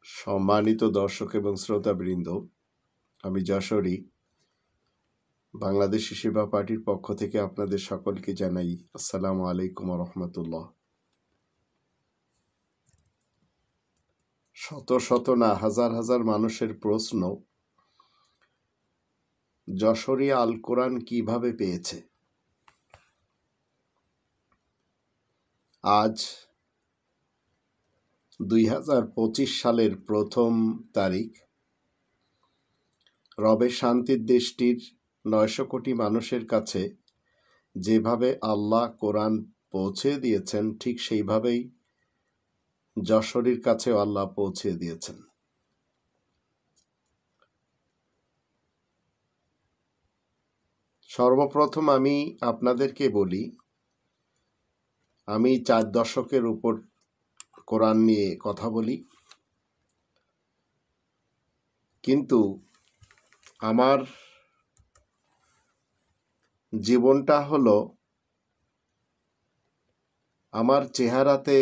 সম্মানিত দর্শক এবং শ্রোতাবৃন্দ, আমি যশোরী বাংলাদেশি সেবা পার্টির পক্ষ থেকে আপনাদের সকলকে জানাই আসসালামু আলাইকুম রহমতুল্লাহ। শত শত না হাজার হাজার মানুষের প্রশ্ন, যশোরী আল কোরআন কিভাবে পেয়েছে। আজ 2025 সালের 1 তারিখ। রবের শান্তির দেশটির 900 কোটি মানুষের কাছে যেভাবে আল্লাহ কোরআন পৌঁছে দিয়েছেন, ঠিক সেইভাবেই যশোরীর কাছেও আল্লাহ পৌঁছে দিয়েছেন। সর্বপ্রথম আমি আপনাদেরকে বলি, আমি 4 দশকের উপর কোরআন নিয়ে কথা বলি, কিন্তু আমার জীবনটা হলো, আমার চেহারাতে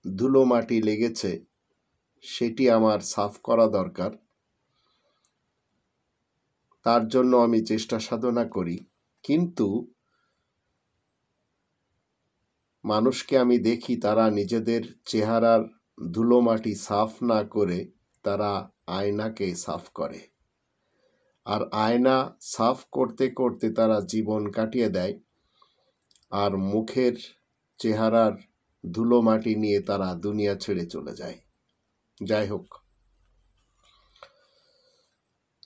ধুলো মাটি লেগেছে, সেটি আমার সাফ করা দরকার। তার জন্য আমি চেষ্টা সাধনা করি, কিন্তু মানুষকে আমি দেখি তারা নিজেদের চেহারার ধুলো মাটি সাফ না করে তারা আয়নাকে সাফ করে, আর আয়না সাফ করতে করতে তারা জীবন কাটিয়ে দেয়, আর মুখের চেহারার ধুলো মাটি নিয়ে তারা দুনিয়া ছেড়ে চলে যায়। যাই হোক,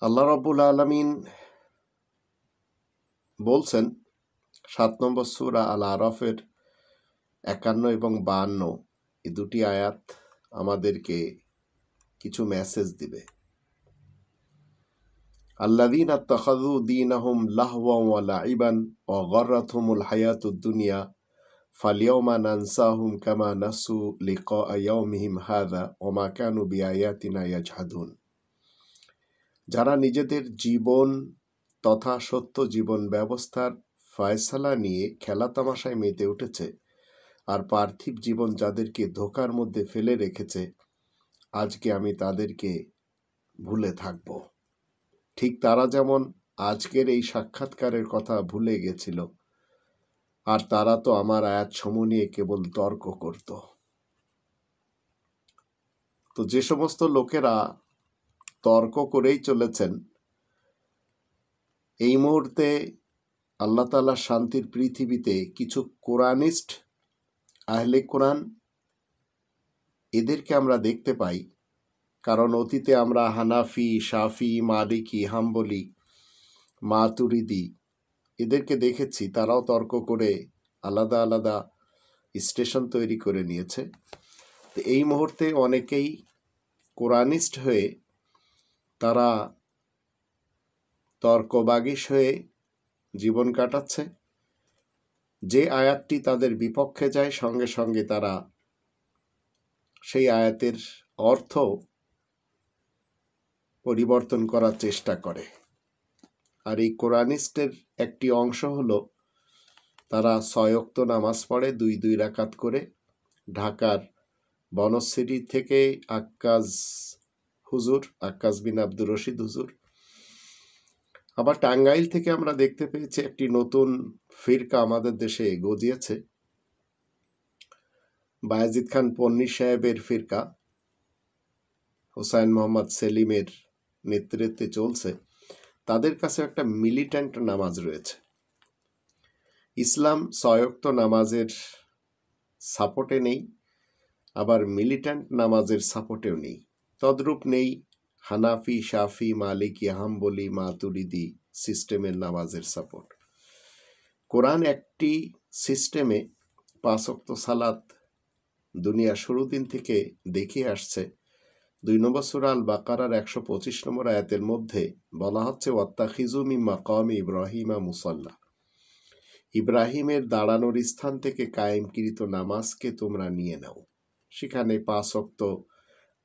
আল্লাহ রাব্বুল আলামিন বলছেন 7 নম্বর সূরা আল আরাফের 51 এবং 52, এই দুটি আয়াত আমাদেরকে কিছু মেসেজ দিবে। আল্লাযীনা ইত্তাখাযু দীনাহুম লাহওয়ান ওয়া লাইবান ওয়া গাররাতহুমুল হায়াতুদ দুনিয়া ফালইয়াওমা নানসাহুম কামা নাসু লিকা ইয়াউমিহিম হাযা ওয়া মা কানু বিআয়াতিনা ইয়াজহাদুন। যারা নিজেদের জীবন তথা সত্য জীবন ব্যবস্থার ফয়সালা নিয়ে খেলা তামাশায় মেতে উঠেছে, আর পার্থিব জীবন যাদেরকে ধোঁকার মধ্যে ফেলে রেখেছে, আজকে আমি তাদেরকে ভুলে থাকব। ঠিক তারা যেমন আজকের এই সাক্ষাৎকারের কথা ভুলে গেছিল, আর তারা তো আমার আয়াতসমূহ নিয়ে কেবল তর্ক করত। তো যে সমস্ত লোকেরা তর্ক করেই চলেছেন, এই মুহূর্তে আল্লাহ তাআলার শান্তির পৃথিবীতে কিছু কোরআনিস্ট, আহলে কোরআন, এদেরকে আমরা দেখতে পাই। কারণ অতীতে আমরা হানাফি, শাফি, মালিকি, হাম্বলি, মাতুরিদি এদেরকে দেখেছি, তারাও তর্ক করে আলাদা আলাদা স্টেশন তৈরি করে নিয়েছে। তো এই মুহূর্তে অনেকেই কোরআনিস্ট হয়ে তারা তর্কবাগীশ হয়ে জীবন কাটাচ্ছে। যে আয়াতটি তাদের বিপক্ষে যায়, সঙ্গে সঙ্গে তারা সেই আয়াতের অর্থ পরিবর্তন করার চেষ্টা করে। আর এই কোরআনিস্টের একটি অংশ হলো, তারা 6 ওয়াক্ত নামাজ পড়ে 2 রাকাত করে। ঢাকার বনশ্রী থেকে আক্কাজ বিন আব্দুর রশিদ হুজুর। আবার টাঙ্গাইল থেকে আমরা দেখতে পেয়েছি একটি নতুন ফিরকা আমাদের দেশে গজিয়েছে, বায়েজিদ খান পন্নী সাহেবের ফিরকা, হুসাইন মোহাম্মদ সেলিমের নেতৃত্বে চলছে। তাদের কাছে একটা মিলিট্যান্ট নামাজ রয়েছে। ইসলাম 6 ওয়াক্ত নামাজের সাপোর্টে নেই, আবার মিলিট্যান্ট নামাজের সাপোর্টেও নেই। তদ্রূপ নেই হানাফি, শাফি, মালিকি, হাম্বলি, মাতুরিদি সিস্টেমের নামাজের সাপোর্ট। কোরআন একটি সিস্টেমে 5 ওয়াক্ত সালাত দুনিয়া শুরু দিন থেকে দেখিয়ে আসছে। 2 নম্বর সূরা আল বাকারার 125 নম্বর আয়াতের মধ্যে বলা হচ্ছে, ওয়াত্তাখিযু মিন মাকামি ইব্রাহিমা মুসাল্লা। ইব্রাহিমের দাঁড়ানোর স্থান থেকে কায়েমকৃত নামাজকে তোমরা নিয়ে নাও। সেখানে 5 ওয়াক্ত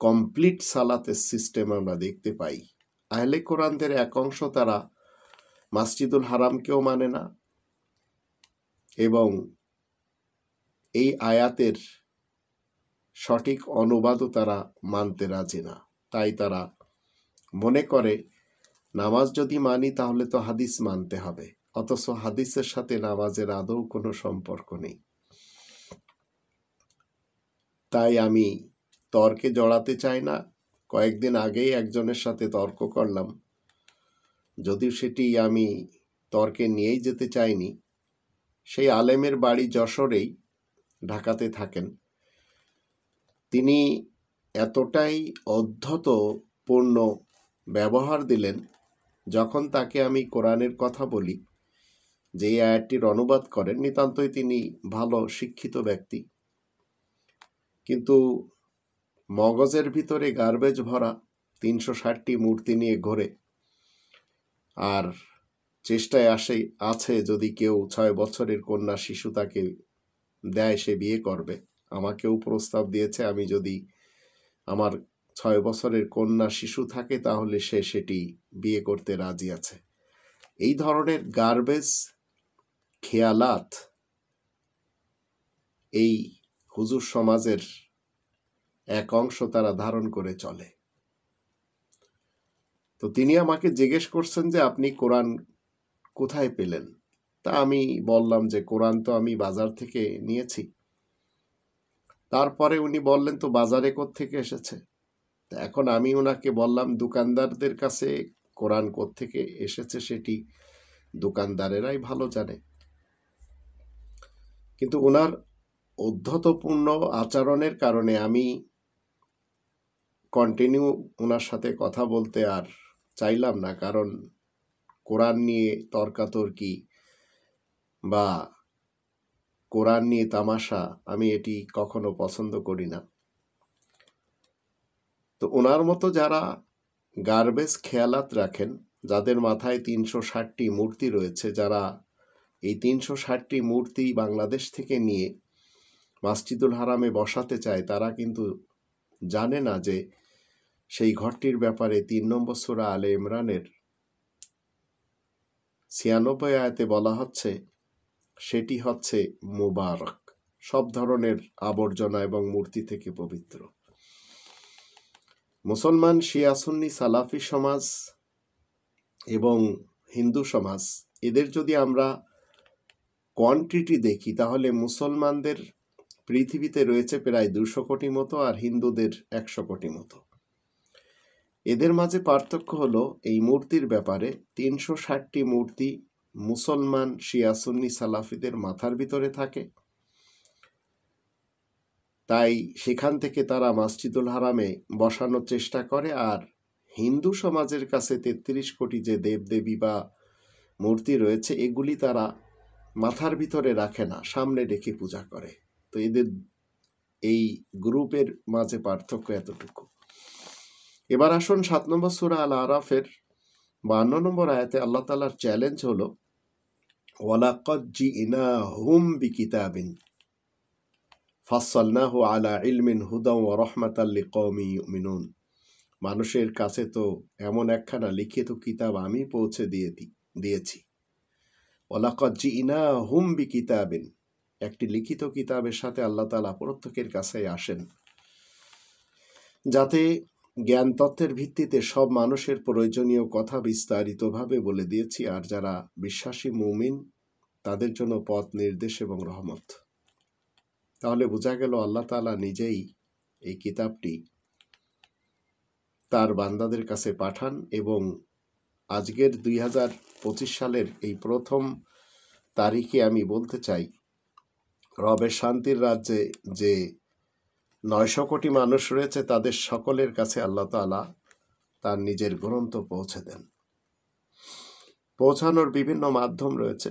কমপ্লিট সালাতের সিস্টেম আমরা দেখতে পাই। আহলে কোরআনদের এক অংশ তারা মসজিদুল হারামকেও মানে না, এবং এই আয়াতের সঠিক অনুবাদও তারা মানতে রাজি না। তাই তারা মনে করে নামাজ যদি মানি তাহলে তো হাদিস মানতে হবে, অথচ হাদিসের সাথে নামাজের আদৌ কোনো সম্পর্ক নেই। তাই আমি তর্কে জড়াতে চাই না। কয়েকদিন আগেই একজনের সাথে তর্ক করলাম, যদিও সেটি আমি তর্কে নিয়েই যেতে চাইনি। সেই আলেমের বাড়ি যশোরেই, ঢাকাতে থাকেন। তিনি এতটাই অধ্যতপূর্ণ ব্যবহার দিলেন, যখন তাকে আমি কোরআনের কথা বলি যে এই আয়াতটির অনুবাদ করেন, নিতান্তই তিনি ভালো শিক্ষিত ব্যক্তি, কিন্তু মগজের ভিতরে গার্বেজ ভরা, 360টি মূর্তি নিয়ে ঘোরে, আর চেষ্টায় আছে যদি কেউ 6 বছরের কন্যা শিশু তাকে দেয় সে বিয়ে করবে। আমাকেও প্রস্তাব দিয়েছে, আমি যদি আমার 6 বছরের কন্যা শিশু থাকে তাহলে সে সেটি বিয়ে করতে রাজি আছে। এই ধরনের গার্বেজ খেয়ালাত এই হুজুর সমাজের এক অংশ তারা ধারণ করে চলে। তো তিনি আমাকে জিজ্ঞেস করছেন যে আপনি কোরআন কোথায় পেলেন? তা আমি বললাম যে কোরআন তো আমি বাজার থেকে নিয়েছি। তারপরে উনি বললেন তো বাজারে কোত্থেকে এসেছে? এখন আমি ওনাকে বললাম দোকানদারদের কাছে কোরআন কোত্থেকে এসেছে সেটি দোকানদারেরাই ভালো জানে। কিন্তু ওনার উদ্ধতপূর্ণ আচরণের কারণে আমি কন্টিনিউ ওনার সাথে কথা বলতে আর চাইলাম না, কারণ কোরআন নিয়ে তর্কাতর্কি বা কোরআন নিয়ে তামাশা আমি এটি কখনো পছন্দ করি না। তো ওনার মতো যারা গার্বেজ খেয়ালাত রাখেন, যাদের মাথায় 360টি মূর্তি রয়েছে, যারা এই 360টি মূর্তি বাংলাদেশ থেকে নিয়ে মসজিদুল হারামে বসাতে চায়, তারা কিন্তু জানে না যে সেই ঘরটির ব্যাপারে 3 নম্বর সূরা আলে ইমরানের 96 আয়াতে বলা হচ্ছে সেটি হচ্ছে মুবারক, সব ধরনের আবর্জনা এবং মূর্তি থেকে পবিত্র। মুসলমান শিয়া সুন্নি সালাফি সমাজ এবং হিন্দু সমাজ, এদের যদি আমরা কোয়ান্টিটি দেখি তাহলে মুসলমানদের পৃথিবীতে রয়েছে প্রায় 200 কোটি মতো, আর হিন্দুদের 100 কোটি মতো। এদের মাঝে পার্থক্য হলো এই মূর্তির ব্যাপারে। 360টি মূর্তি মুসলমান শিয়া সুন্নি সালাফিদের মাথার ভিতরে থাকে, তাই সেখান থেকে তারা মসজিদুল হারামে বসানোর চেষ্টা করে। আর হিন্দু সমাজের কাছে 33 কোটি যে দেবদেবী বা মূর্তি রয়েছে, এগুলি তারা মাথার ভিতরে রাখে না, সামনে রেখে পূজা করে। তো এদের এই গ্রুপের মাঝে পার্থক্য এতটুকু। এবার আসুন 7 নম্বর সূরা আল আরাফের 52 নম্বর আয়াতে আল্লাহ তাআলার চ্যালেঞ্জ হলো ওয়ালাকাদ জিনাহুম বিকিতাবিন ফাসসালনাহু আলা ইলমিন হুদাও ওয়া রাহমাতাল লিকওমি ইউমিনুন। মানুষের কাছে তো এমন একখানা লিখিত কিতাব আমি পৌঁছে দিয়েছি। ওয়ালাকাদ জিনাহুম বিকিতাবিন, একটি লিখিত কিতাবের সাথে আল্লাহ তাআলা প্রত্যেকের কাছে আসেন, যাতে জ্ঞান তত্ত্বের ভিত্তিতে সব মানুষের প্রয়োজনীয় কথা বিস্তারিতভাবে বলে দিয়েছি। আর যারা বিশ্বাসী মুমিন তাদের জন্য পথ নির্দেশ এবং রহমত। তাহলে বোঝা গেল আল্লাহ তাআলা নিজেই এই কিতাবটি তার বান্দাদের কাছে পাঠান, এবং আজকের 2025 সালের এই প্রথম তারিখে আমি বলতে চাই, রবের শান্তির রাজ্যে যে 900 কোটি মানুষ রয়েছে তাদের সকলের কাছে আল্লাহ তাআলা তার নিজের গ্রন্থ পৌঁছে দেন। পৌঁছানোর বিভিন্ন মাধ্যম রয়েছে।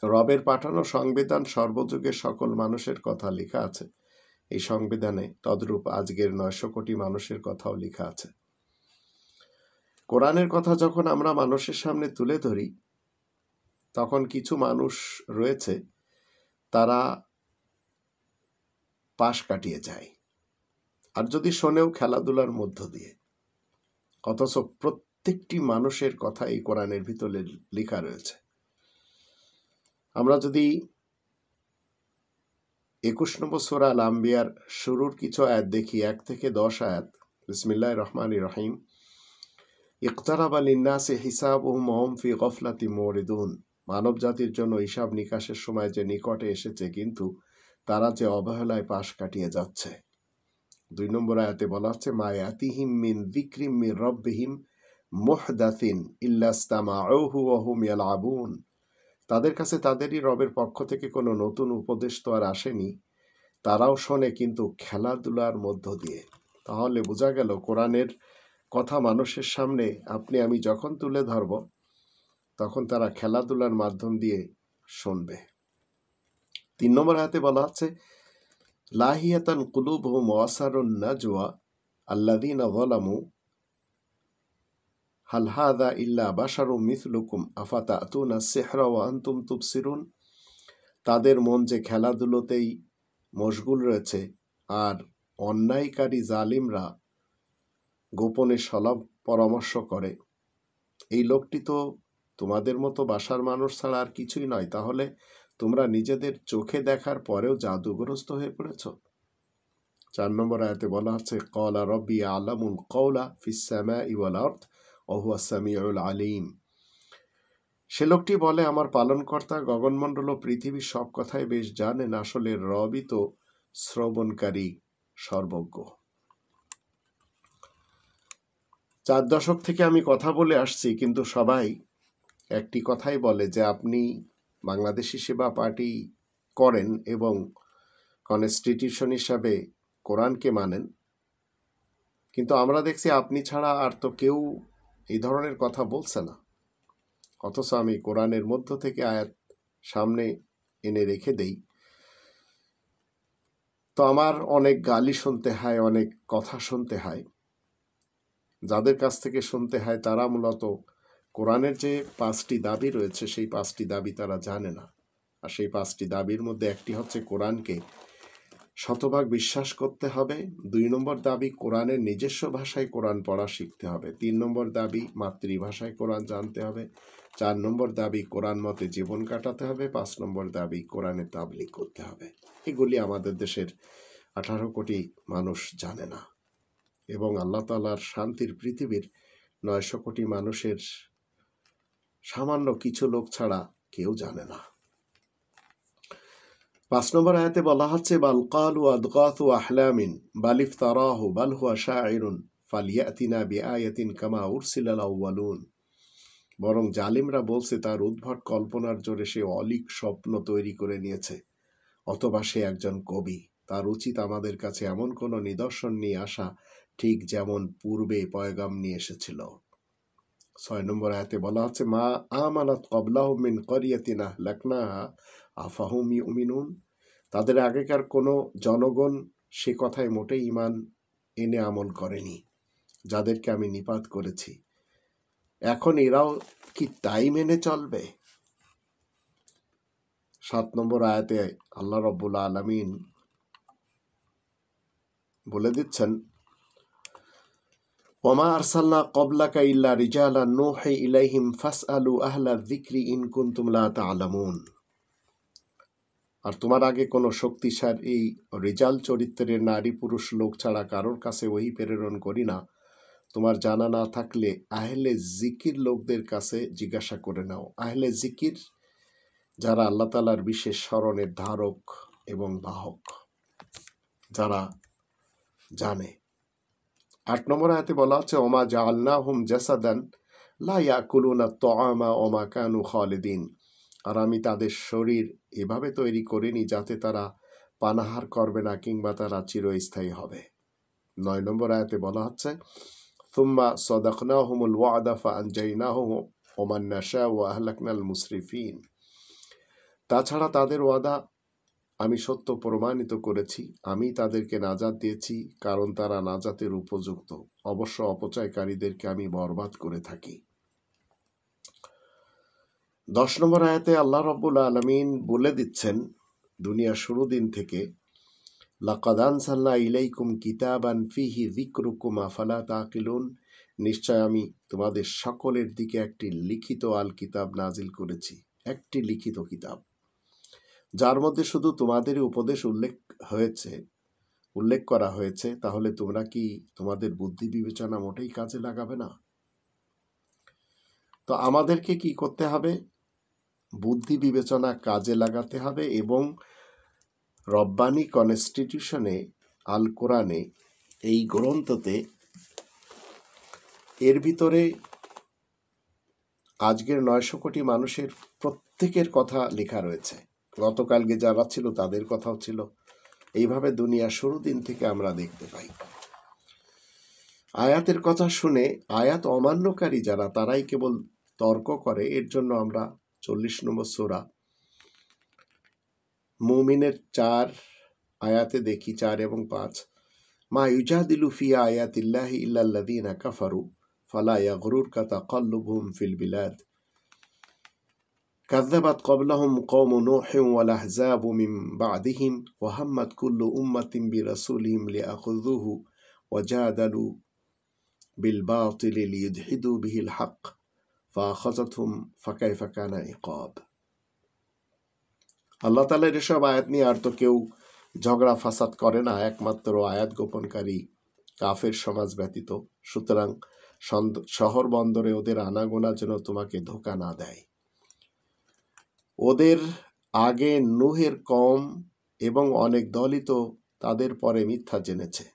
রবের পাঠানো সংবিধান সর্বযুগের সকল মানুষের কথা লেখা আছে এই সংবিধানে, তদ্রূপ আজকের 900 কোটি মানুষের কথাও লেখা আছে। কোরআনের কথা যখন আমরা মানুষের সামনে তুলে ধরি, তখন কিছু মানুষ রয়েছে তারা পাশ কাটিয়ে যায়, আর যদি শোনেও খেলাধুলার মধ্য দিয়ে। অথচ প্রত্যেকটি মানুষের কথা এই কোরআনের ভিতরে লেখা রয়েছে। আমরা যদি 21 নম্বর সূরা আল আম্বিয়ার শুরুর কিছু আয়াত দেখি, 1 থেকে 10 আয়াত, বিসমিল্লাহির রহমানির রহিম। ইকতারাবা লিন্নাসি হিসাবুহুম ওয়া হুম ফি গফলাতিন মুরিদুন। মানব জাতির জন্য হিসাব নিকাশের সময় যে নিকটে এসেছে, কিন্তু তারা যে অবহেলায় পাশ কাটিয়ে যাচ্ছে। 2 নম্বর আয়াতে বলা হচ্ছে, মা ইয়াতিহিম মিন যিকরিম মির রাব্বিহিম মুহদাসিন ইল্লা ইসতামাউহু ওয়া হুম ইয়ালআবুন। তাদের কাছে তাদেরই রবের পক্ষ থেকে কোনো নতুন উপদেশ তো আর আসেনি, তারাও শোনে কিন্তু খেলাধুলার মধ্য দিয়ে। তাহলে বোঝা গেল, কোরআনের কথা মানুষের সামনে আপনি আমি যখন তুলে ধরব, তখন তারা খেলাধুলার মাধ্যম দিয়ে শুনবে। 3 নম্বর আয়াতে বলা হচ্ছে, লাহিয়াতান কুলুবহুম ওয়া আসারুন নাজওয়া আল্লাযীনা যালামু হাল হাযা ইল্লা বাশারুম মিথলুকুম আফাতাতুনা সিহরা ওয়া আনতুম তুবসিরুন। তাদের মন যে খেলাধুলোতেই মশগুল রয়েছে, আর অন্যায়কারী জালিমরা গোপনে সলাপ পরামর্শ করে, এই লোকটি তো তোমাদের মতো বাসার মানুষ ছাড়া আর কিছুই নয়, তাহলে তোমরা নিজেদের চোখে দেখার পরেও জাদুগ্রস্ত হয়ে পড়েছ। 4 নম্বর আয়াতে বলা হচ্ছে, ক্বালা রব্বি আ'লামুল কওলা ফিস সামাই ওয়াল আরদ ওয়া হুয়াস সামিউল আলিম। সে লোকটি বলে, আমার পালনকর্তা গগনমণ্ডল ও পৃথিবীর সব কথাই বেশ জানেন, আসলে রবই তো শ্রবণকারী, সর্বজ্ঞ। 4 দশক থেকে আমি কথা বলে আসছি, কিন্তু সবাই একটি কথাই বলে যে আপনি বাংলাদেশি সেবা পার্টি করেন এবং কনস্টিটিউশন হিসাবে কোরআনকে মানেন, কিন্তু আমরা দেখছি আপনি ছাড়া আর তো কেউ এই ধরনের কথা বলছে না। অথচ আমি কোরআনের মধ্য থেকে আয়াত সামনে এনে রেখে দেই, তো আমার অনেক গালি শুনতে হয়, অনেক কথা শুনতে হয়। যাদের কাছ থেকে শুনতে হয় তারা মূলত কোরআনের যে 5টি দাবি রয়েছে, সেই 5টি দাবি তারা জানে না। আর সেই 5টি দাবির মধ্যে একটি হচ্ছে কোরআনকে শতভাগ বিশ্বাস করতে হবে। 2 নম্বর দাবি, কোরআনের নিজস্ব ভাষায় কোরআন পড়া শিখতে হবে। 3 নম্বর দাবি, মাতৃভাষায় কোরআন জানতে হবে। 4 নম্বর দাবি, কোরআন মতে জীবন কাটাতে হবে। 5 নম্বর দাবি, কোরআনে তাবলীগ করতে হবে। এগুলি আমাদের দেশের 18 কোটি মানুষ জানে না, এবং আল্লাহ তাআলার শান্তির পৃথিবীর 900 কোটি মানুষের সামান্য কিছু লোক ছাড়া কেউ জানে না। 5 নম্বর আয়াতে বলা হচ্ছে, বাল ক্বালু আদগাথু আহলামিন বাল ইফতারাহু বাল হুয়া শাইরুন ফালিয়াতিনা বিআয়াতিন কামা উরসিলাল আউয়ালুন। বরং জালিমরা বলছে, তার উদ্ভট কল্পনার জোরে সে অলীক স্বপ্ন তৈরি করে নিয়েছে, অথবা সে একজন কবি। তার উচিত আমাদের কাছে এমন কোনো নিদর্শন নিয়ে আসা, ঠিক যেমন পূর্বে পয়গাম নিয়ে এসেছিল। 6 নম্বর আয়াতে বলা হচ্ছে, মা আমানাত ক্বাবলাহুম মিন ক্বরিয়াতিন আহলাকনাহা আফাহুম ইউমিনুন। তাদের আগেকার কোনো জনগণ সে কথায় মোটেই ঈমান এনে আমল করেনি, যাদেরকে আমি নিপাত করেছি। এখন এরাও কি তাই মেনে চলবে? 7 নম্বর আয়াতে আল্লাহ রাব্বুল আলামিন বলে দিচ্ছেন, ওমা আরসালনা ক্বাবলাকা ইল্লা রিজালান নূহি ইলাইহিম ফাসআলু আহলা যিকরি ইন কুনতুম লা তা'লামুন। আর তোমার আগে কোনো শক্তিশালী রিজাল চরিত্রের নারী পুরুষ লোক ছাড়া কারোর কাছে ওহী প্রেরণ করি না। তোমার জানা না থাকলে আহলে জিকির লোকদের কাছে জিজ্ঞাসা করে নাও। আহলে জিকির যারা আল্লাহ তাআলার বিশেষ স্মরণের ধারক এবং বাহক, যারা জানে। 8 নম্বর আয়াতে বলা হচ্ছে, ওমা জাআলনাহুম জাসাদান লা ইয়াকুলুনা আত-তাআমা ওয়া মা কানু খালিদিন। আর আমি তাদের শরীর এভাবে তৈরি করিনি যাতে তারা পানাহার করবে না কিংবা তারা চিরস্থায়ী হবে। 9 নম্বর আয়াতে বলা হচ্ছে, সুম্মা সাদাকনাহুমুল ওয়াদা ফাআনজাইনাহুম ওয়া মান নাশাউ ওয়া আহলাকনাল মুসরিফিন। তাছাড়া তাদের ওয়াদা আমি সত্য প্রমাণিত করেছি, আমি তাদেরকে নাজাত দিয়েছি, কারণ তারা নাজাতের উপযুক্ত। অবশ্য অপচয়কারীদেরকে আমি বরবাদ করে থাকি। 10 নম্বর আয়াতে আল্লাহ রাব্বুল আলামিন বলে দিচ্ছেন, দুনিয়া শুরু দিন থেকে, লাকাদ আনজালনা ইলাইকুম কিতাবান ফিহি যিকরুকুম আফালা তাকিলুন। নিশ্চয় আমি তোমাদের সকলের দিকে একটি লিখিত আল কিতাব নাজিল করেছি, একটি লিখিত কিতাব, যার মধ্যে শুধু তোমাদেরই উপদেশ উল্লেখ হয়েছে। উল্লেখ করা হয়েছে, তাহলে তোমরা কি তোমাদের বুদ্ধি বিবেচনা মোটেই কাজে লাগাবে না? তো আমাদেরকে কি করতে হবে? বুদ্ধি বিবেচনা কাজে লাগাতে হবে এবং রব্বানি কনস্টিটিউশনে, আল কোরআনে, এই গ্রন্থতে এর ভিতরে আজকের 900 কোটি মানুষের প্রত্যেকের কথা লেখা রয়েছে। গতকালকে যারা ছিল তাদের কথাও ছিল। এইভাবে দুনিয়ার শুরু দিন থেকে আমরা দেখতে পাই। আয়াতের কথা শুনে আয়াত অমান্যকারী যারা, তারাই কেবল তর্ক করে। এর জন্য আমরা 40 নম্বর সূরা মুমিনের 4 আয়াতে দেখি, 4 এবং 5, মা ইউজাদিলু ফি আয়াতিল্লাহি ইল্লাল্লাযীনা কাফারু ফালা ইয়াগরুরকা তাকাল্লুবুহুম ফিল বিলাদ কাযযাবাত ক্বাবলাহুম কওমু নূহিন ওয়াল আহযাবু মিন বা'দিহিম ওয়া হাম্মাত কুল্লু উম্মাতিন বিরাসূলিহিম লিয়াখুযুহু ওয়া জাদালু বিল বাতিলি লিইউদহিদু বিহিল হক ফাআখাযাতহুম ফাকাইফা কানা ইকাব। আল্লাহ তাআলার এসব আয়াত নিয়ে আর তো কেউ ঝগড়া ফাসাদ করে না, একমাত্র আয়াত গোপনকারী কাফের সমাজ ব্যতীত। সুতরাং শহর বন্দরে ওদের আনাগোনা যেন তোমাকে ধোঁকা না দেয়। ওদের আগে নূহের কওম এবং অনেক দলই তো তাদের পরে মিথ্যা জেনেছে।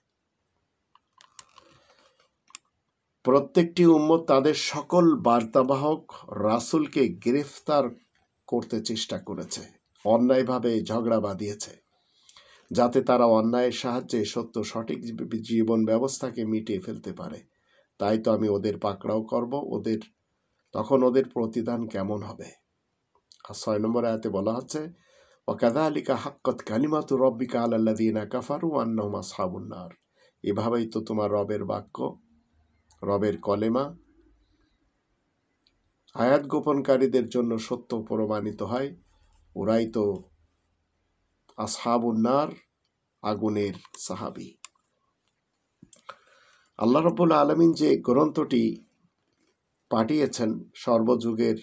প্রত্যেকটি উম্মত তাদের সকল বার্তাবাহক রাসূলকে গ্রেফতার করতে চেষ্টা করেছে, অন্যায়ভাবে ঝগড়া বাঁধিয়েছে, যাতে তারা অন্যায়ের সাহায্যে সত্য সঠিক জীবন ব্যবস্থাকে মিটিয়ে ফেলতে পারে। তাই তো আমি ওদের পাকড়াও করব, তখন ওদের প্রতিদান কেমন হবে। আর 6 নম্বর আয়াতে বলা হচ্ছে, ওয়াকাযালিকা হাক্কাত কালিমাতু রাব্বিকা আলাল্লাযীনা কাফারু আন্নাহুম আসহাবুন নার। এভাবেই তো তোমার রবের বাক্য, রবের কলেমা আয়াত গোপনকারীদের জন্য সত্য প্রমাণিত হয়। ওরাই তো আসহাবুন নার, আগুনের সাহাবী। আল্লাহ রাব্বুল আলামিন যে গ্রন্থটি পাঠিয়েছেন সর্বযুগের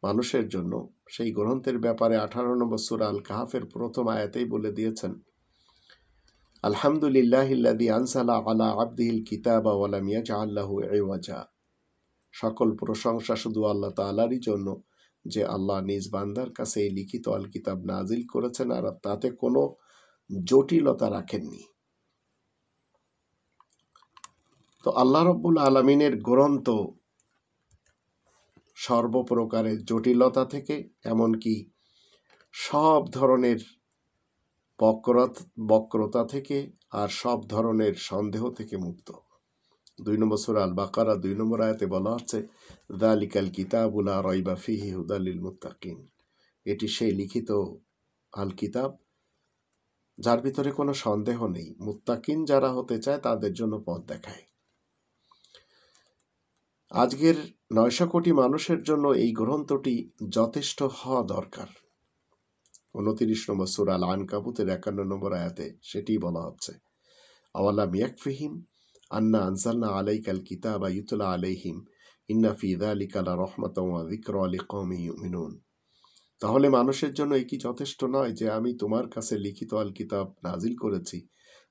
মানুষের জন্য, সেই গ্রন্থের ব্যাপারে 18 নম্বর সূরা আল কাহফের প্রথম আয়াতেই বলে দিয়েছেন, আলহামদুলিল্লাহিল্লাযী আনজালা আলা আবদিহিল কিতাবা ওয়া লাম ইয়াজআল লাহু ইওয়াজা। সকল প্রশংসা শুধু আল্লাহ তাআলারই জন্য, যে আল্লাহ নিজ বান্দার কাছে এই লিখিত আল কিতাব নাজিল করেছেন আর তাতে কোনো জটিলতা রাখেননি। তো আল্লাহ রাব্বুল আলামিনের গ্রন্থ সর্বপ্রকারের জটিলতা থেকে, এমনকি সব ধরনের বক্রতা থেকে আর সব ধরনের সন্দেহ থেকে মুক্ত। 2 নম্বর সূরা আল বাকারা 2 নম্বর আয়াতে বলা হচ্ছে, যালিকাল কিতাবু লা রাইবা ফীহি হুদাল লিল মুত্তাকিন। এটি সেই লিখিত আল কিতাব যার ভিতরে কোনো সন্দেহ নেই, মুত্তাকিন যারা হতে চায় তাদের জন্য পথ দেখায়। আজকের 900 কোটি মানুষের জন্য এই গ্রন্থটি যথেষ্ট হওয়া দরকার। 29 নম্বর সূরা আল আনকাবুতের 51 নম্বর আয়াতে সেটি বলা হচ্ছে, আওয়ালাম ইয়াকফিহিম আন্না আনজালনা আলাইকাল কিতাবা ইউতলা আলাইহিম ইন্না ফি যালিকা লারাহমাতাও ওয়া যিকরা লিকওমিন ইউমিনুন। তাহলে মানুষের জন্য এই কি যথেষ্ট নয় যে আমি তোমার কাছে লিখিত আল কিতাব নাজিল করেছি,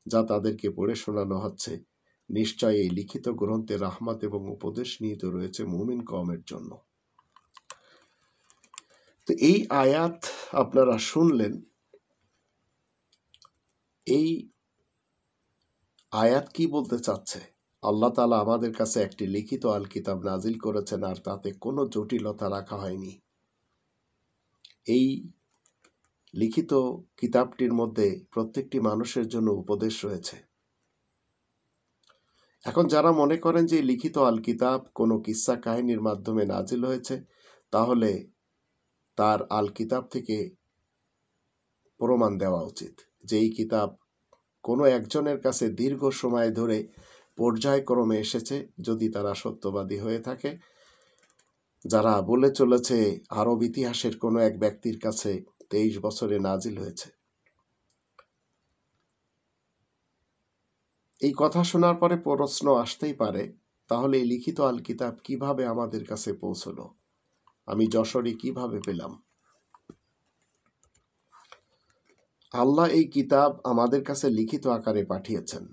যা তাদেরকে পড়ে শোনানো হচ্ছে? নিশ্চয় এই লিখিত গ্রন্থে রাহমাত এবং উপদেশ নিহিত রয়েছে মুমিন কওমের জন্য। তো এই আয়াত আপনারা শুনলেন। এই আয়াত কি বলতে চাচ্ছে? আল্লাহ তাআলা আমাদের কাছে একটি লিখিত আল কিতাব নাজিল করেছেন আর তাতে কোনো জটিলতা রাখা হয়নি। এই লিখিত কিতাবটির মধ্যে প্রত্যেকটি মানুষের জন্য উপদেশ রয়েছে। এখন যারা মনে করেন যে লিখিত আল কিতাব কোনো কিসসা কাহিনীর মাধ্যমে নাজিল হয়েছে, তাহলে তার আল কিতাব থেকে প্রমাণ দেওয়া উচিত যে এই কিতাব কোনো একজনের কাছে দীর্ঘ সময় ধরে পর্যায়ক্রমে এসেছে, যদি তারা সত্যবাদী হয়ে থাকে। যারা বলে চলেছে আরব ইতিহাসের কোনো এক ব্যক্তির কাছে 23 বছরে নাজিল হয়েছে। এই কথা শোনার পরে প্রশ্ন আসতেই পারে, তাহলে এই লিখিত আল কিতাব কিভাবে আমাদের কাছে পৌঁছলো? আমি যশোরে কিভাবে পেলাম? আল্লাহ এই কিতাব আমাদের কাছে লিখিত আকারে পাঠিয়েছেন,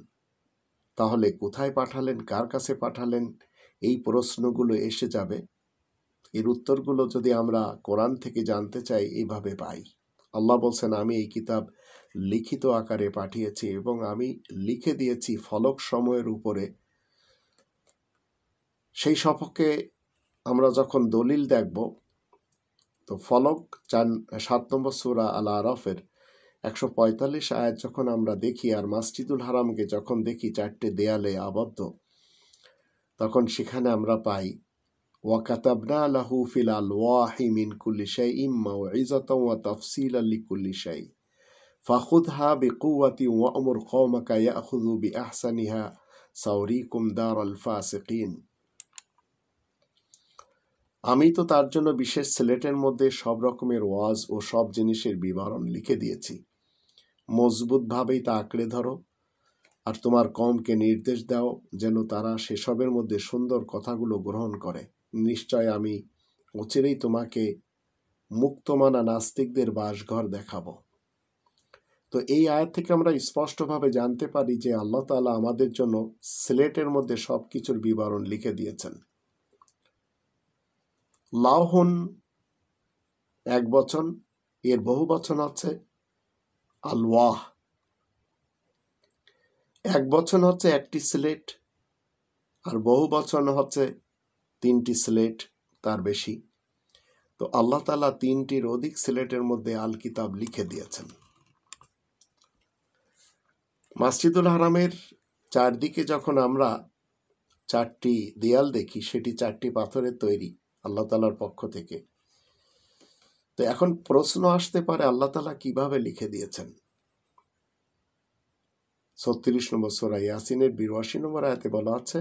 তাহলে কোথায় পাঠালেন, কার কাছে পাঠালেন, এই প্রশ্নগুলো এসে যাবে। এর উত্তরগুলো যদি আমরা কোরআন থেকে জানতে চাই, এইভাবে পাই। আল্লাহ বলছেন, আমি এই কিতাব লিখিত আকারে পাঠিয়েছি এবং আমি লিখে দিয়েছি ফলক সময়ের উপরে। সেই সপক্ষে আমরা যখন দলিল দেখব, তো ফলক 7 নম্বর সূরা আল আরাফের 145 আয়াত যখন আমরা দেখি, আর মসজিদুল হারামকে যখন দেখি 4টে দেয়ালে আবদ্ধ, তখন সেখানে আমরা পাই ওয়াকাতাবনা লাহু ফিল আলওয়াহি মিন কুল্লি শাইইন মাউইযাতাও ওয়া তাফসীলান লিকুল্লি শাই ফাখুযহা বিকুওয়াতিন ওয়া'মুর কওমাকা ইয়াখুযু বিআহসানিহা সাউরীকুম দারাল ফাসিকিন। আমি তো তার জন্য বিশেষ স্লেটের মধ্যে সব রকমের ওয়াজ ও সব জিনিসের বিবরণ লিখে দিয়েছি। মজবুতভাবেই তা আঁকড়ে ধরো, আর তোমার কওমকে নির্দেশ দাও যেন তারা সেসবের মধ্যে সুন্দর কথাগুলো গ্রহণ করে। নিশ্চয় আমি অচিরেই তোমাকে মুক্তমানা নাস্তিকদের বাসঘর দেখাবো। তো এই আয়াত থেকে আমরা স্পষ্টভাবে জানতে পারি যে আল্লাহ তাআলা আমাদের জন্য স্লেটের মধ্যে সব কিছুর বিবরণ লিখে দিয়েছেন। লাউহুন এক বচন, এর বহু বচন হচ্ছে আলওয়াহ। এক বচন হচ্ছে একটি স্লেট, আর বহু বচন হচ্ছে 3টি স্লেট, তার বেশি। তো আল্লাহ তাআলা 3টির অধিক স্লেটের মধ্যে আল কিতাব লিখে দিয়েছেন। মসজিদুল হারামের চারদিকে যখন আমরা 4টি দেয়াল দেখি, সেটি 4টি পাথরের তৈরি আল্লাহ তাআলার পক্ষ থেকে। তো এখন প্রশ্ন আসতে পারে, আল্লাহ তাআলা কিভাবে লিখে দিয়েছেন? 36 নম্বর সূরা ইয়াসিনের 82 নম্বর আয়াতে বলা আছে,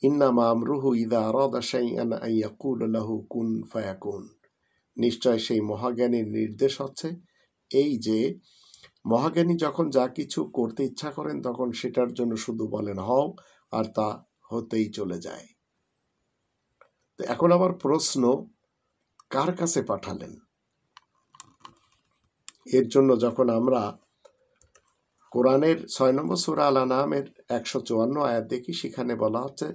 ইন্নামা আমরুহু ইযা আরাদা শাইআন আন ইয়াকুলা লাহু কুন ফায়াকুন। নিশ্চয় সেই মহাজ্ঞানীর নির্দেশ হচ্ছে এই যে, মহাজ্ঞানী যখন যা কিছু করতে ইচ্ছা করেন তখন সেটার জন্য শুধু বলেন হও, আর তা হতেই চলে যায়। তো এখন আবার প্রশ্ন, কার কাছে পাঠালেন? এর জন্য যখন আমরা কোরআনের 6 নম্বর সূরা আল আনআমের 154 আয়াত দেখি, সেখানে বলা হচ্ছে,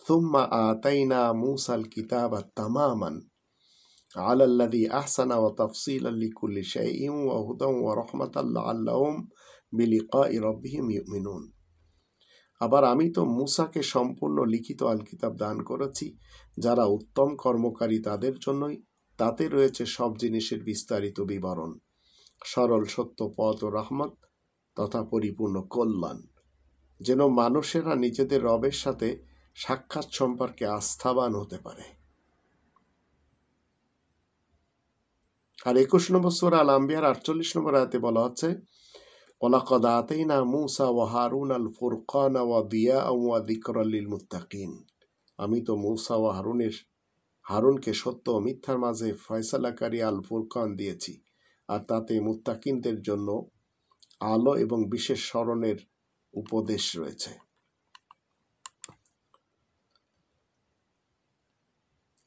সুম্মা আতাইনা মূসাল কিতাবা তামামান আলাল্লাযী আহসানা ওয়া তাফসীলান লিকুল্লি শাইইন ওয়া হুদান ওয়া রাহমাতাল লাআল্লাহুম বিলিকাই রাব্বিহিম ইউমিনুন। আবার আমি তো মূসাকে সম্পূর্ণ লিখিত আল কিতাব দান করেছি, যারা উত্তম কর্মকারী তাদের জন্যই তাতে রয়েছে সব জিনিসের বিস্তারিত বিবরণ, সরল সত্য পথ ও রহমত তথা পরিপূর্ণ কল্যাণ, যেন মানুষেরা নিজেদের রবের সাথে সাক্ষাৎ সম্পর্কে আস্থাবান হতে পারে। আর 21 নম্বর সূরা আল আম্বিয়ার 48 নম্বর আয়াতে বলা হচ্ছে, ওয়ালাকাদ আতাইনা মূসা ওয়া হারুন আল ফুরকানা ওয়া দিয়াআন ওয়া যিকরাল লিল মুত্তাকিন। আমি তো মূসা ও হারুনকে সত্য ও মিথ্যার মাঝে ফয়সালাকারী আল ফুরকান দিয়েছি, আর তাতে মুত্তাকিনদের জন্য আলো এবং বিশেষ স্মরণের উপদেশ রয়েছে।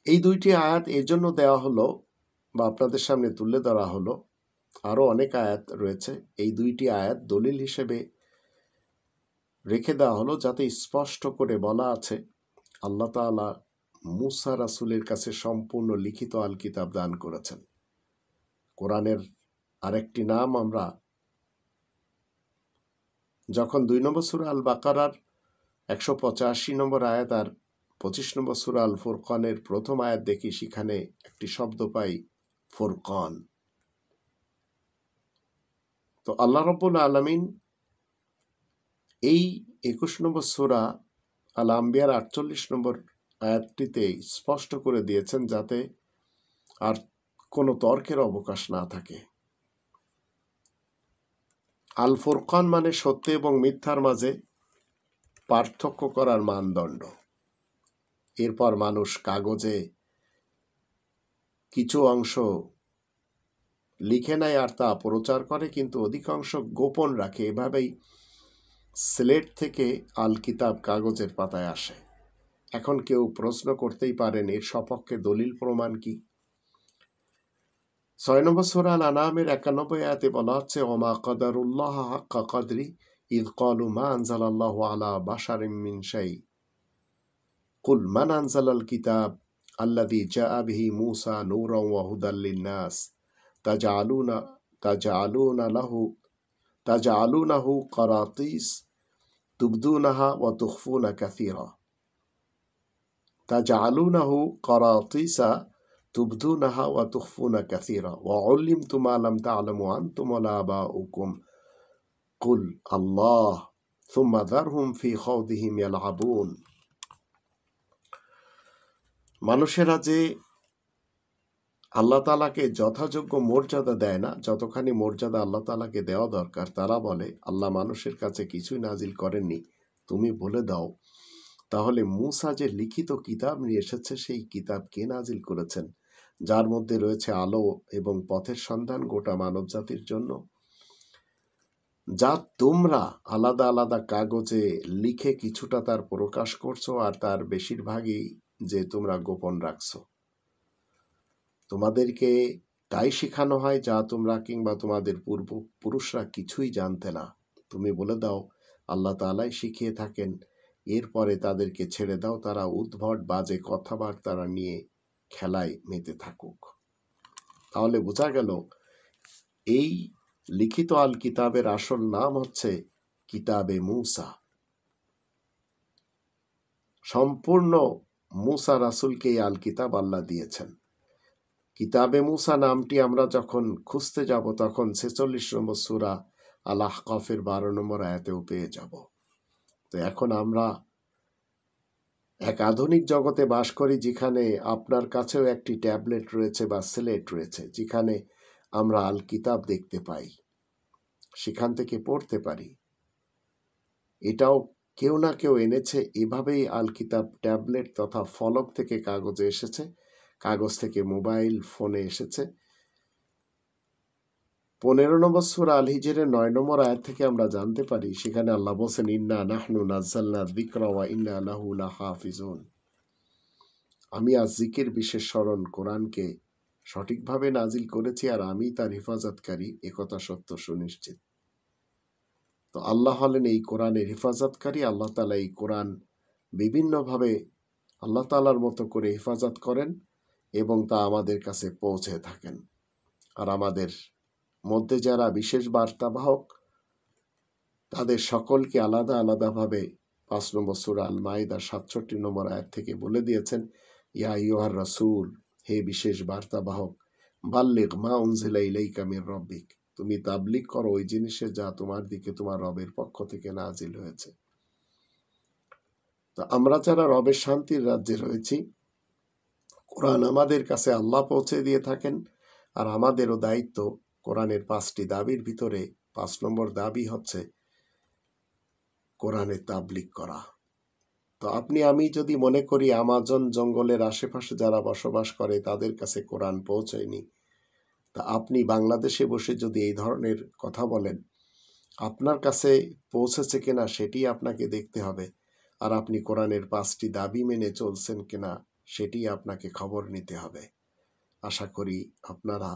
এই 2টি আয়াত এর জন্য দেওয়া হলো বা আপনাদের সামনে তুলে ধরা হলো, আরও অনেক আয়াত রয়েছে, এই 2টি আয়াত দলিল হিসেবে রেখে দেওয়া হলো, যাতে স্পষ্ট করে বলা আছে আল্লাহ তাআলা মূসা রাসূলের কাছে সম্পূর্ণ লিখিত আল কিতাব দান করেছেন। কোরআনের আরেকটি নাম আমরা যখন 2 নম্বর সূরা আল বাকারার 185 নম্বর আয়াত আর 25 নম্বর সূরা আল ফুরকানের প্রথম আয়াত দেখি, সেখানে একটি শব্দ পাই, ফুরকান। তো আল্লাহ রাব্বুল আলামিন এই 21 নম্বর সূরা আল আম্বিয়ার 48 নম্বর আয়াতটিতে স্পষ্ট করে দিয়েছেন, যাতে আর কোনো তর্কের অবকাশ না থাকে। আল ফুরকান মানে সত্য এবং মিথ্যার মাঝে পার্থক্য করার মানদণ্ড। এরপর মানুষ কাগজে কিছু অংশ লিখে নেয় আর তা প্রচার করে, কিন্তু অধিকাংশ গোপন রাখে। এভাবেই স্লেট থেকে আল কিতাব কাগজের পাতায় আসে। এখন কেউ প্রশ্ন করতেই পারেন, এর সপক্ষে দলিল প্রমাণ কি? 6 নম্বর সূরা আল আনামের 91 আয়াতে বলা হচ্ছে ওমা কদারুল্লাহ হাক্কা কদরি ইদ ক্বালু মা আনজালাল্লাহু আলা বাশারিম মিন শাই কুল মান আনজালাল কিতাব আল্লাযী জাআ বিহি মূসা নূরান ওয়া হুদাল লিন-নাস তাজআলুনাহু কারাতিস তুবদুনাহা ওয়া তুখফুনা কাসীরা তাজআলুনাহু কারাতিসা তুবদুনাহা ওয়া তুখফুনা কাসীরা ওয়া উল্লিমতু মা লাম তা'লামু আনতুম ওয়ালা আবাউকুম কুল আল্লাহ সুম্মা যারহুম ফি খাউদিহিম ইয়ালআবুন। মানুষেরা যে আল্লাহ তাআলাকে যথাযোগ্য মর্যাদা দেয় না, যতখানি মর্যাদা আল্লাহ তাআলাকে দেওয়া দরকার, তারা বলে আল্লাহ মানুষের কাছে কিছুই নাজিল করেননি, তুমি বলে দাও তাহলে মূসা যে লিখিত কিতাব নিয়ে এসেছে সেই কিতাব কে নাজিল করেছেন, যার মধ্যে রয়েছে আলো এবং পথের সন্ধান গোটা মানব জাতির জন্য, যা তোমরা আলাদা আলাদা কাগজে লিখে কিছুটা তার প্রকাশ করছো আর তার বেশিরভাগই যে তোমরা গোপন রাখছো। তোমাদেরকে তাই শেখানো হয় যা তোমরা কিংবা তোমাদের পূর্বপুরুষরা কিছুই জানতে না। তুমি বলে দাও আল্লাহ তাআলাই শিখিয়ে থাকেন, এরপরে তাদেরকে ছেড়ে দাও, তারা উদ্ভট বাজে কথাবার্তা নিয়ে খেলায় মেতে থাকুক। তাহলে বোঝা গেল এই লিখিত আল কিতাবের আসল নাম হচ্ছে কিতাবে মূসা। সম্পূর্ণ মূসা রাসূলকে এই আল কিতাব আল্লাহ দিয়েছেন। কিতাবে মূসা নামটি আমরা যখন খুঁজতে যাব তখন 46 নম্বর সূরা আল আহকাফের 12 নম্বর আয়াতেও পেয়ে যাব। তো এখন আমরা এক আধুনিক জগতে বাস করি, যেখানে আপনার কাছেও একটি ট্যাবলেট রয়েছে বা সিলেট রয়েছে, যেখানে আমরা আল কিতাব দেখতে পাই, সেখান থেকে পড়তে পারি। এটাও কেউ না কেউ এনেছে, এভাবেই আল কিতাব ট্যাবলেট তথা ফলক থেকে কাগজে এসেছে, কাগজ থেকে মোবাইল ফোনে এসেছে। 15 নম্বর সূরা আল হিজরের 9 নম্বর আয়াত থেকে আমরা জানতে পারি, সেখানে আল্লাহ বলেন ইন্না নাহনু নাযালনা যিকরা ওয়া ইন্না লাহু লাহাফিজুন। আমি আজ জিকির বিশেষ স্মরণ কোরআনকে সঠিকভাবে নাজিল করেছি আর আমি তার হেফাজতকারী, একথা সত্য সুনিশ্চিত। তো আল্লাহ হলেন এই কোরআনের হেফাজতকারী। আল্লাহ তাআলা এই কোরআন বিভিন্নভাবে আল্লাহ তাআলার মতো করে হেফাজত করেন এবং তা আমাদের কাছে পৌঁছে থাকেন। আর আমাদের মধ্যে যারা বিশেষ বার্তাবাহক, তাদের সকলকে আলাদা আলাদাভাবে 5 নম্বর সূরা আল মাইদা 67 নম্বর আয়াত থেকে বলে দিয়েছেন, ইয়া আইয়ুহার রাসূল, হে বিশেষ বার্তাবাহক, বাল্লিগ মা উনজিলা ইলাইকা মির রাব্বিক, তুমি তাবলীগ করো ওই জিনিসে যা তোমার দিকে তোমার রবের পক্ষ থেকে নাজিল হয়েছে। তো আমরা যারা রবের শান্তির রাজ্যে রয়েছি, কোরআন আমাদের কাছে আল্লাহ পৌঁছে দিয়ে থাকেন, আর আমাদেরও দায়িত্ব কোরআনের 5টি দাবির ভিতরে 5 নম্বর দাবি হচ্ছে কোরআনে তাবলীগ করা। তো আপনি আমি যদি মনে করি আমাজন জঙ্গলের আশেপাশে যারা বসবাস করে তাদের কাছে কোরআন পৌঁছায়নি, তা আপনি বাংলাদেশে বসে যদি এই ধরনের কথা বলেন, আপনার কাছে পৌঁছেছে কিনা সেটি আপনাকে দেখতে হবে, আর আপনি কোরআনের 5টি দাবি মেনে চলছেন কিনা সেটি আপনাকে খবর নিতে হবে। আশা করি আপনারা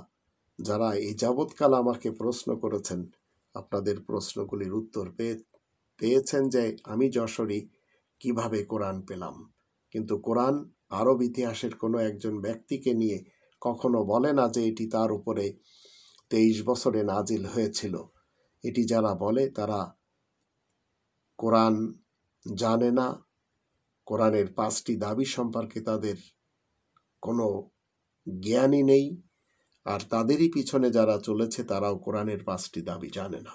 যারা এই যাবৎকাল আমাকে প্রশ্ন করেছেন, আপনাদের প্রশ্নগুলির উত্তর পেয়েছেন যে আমি যশোরী কিভাবে কোরআন পেলাম। কিন্তু কোরআন আরব ইতিহাসের কোনো একজন ব্যক্তিকে নিয়ে কখনো বলে না যে এটি তার উপরে 23 বছরে নাজিল হয়েছিল। এটি যারা বলে তারা কোরআন জানে না, কোরআনের 5টি দাবি সম্পর্কে তাদের কোনো জ্ঞানই নেই, আর তাদেরই পিছনে যারা চলেছে তারাও কোরআনের 5টি দাবি জানে না।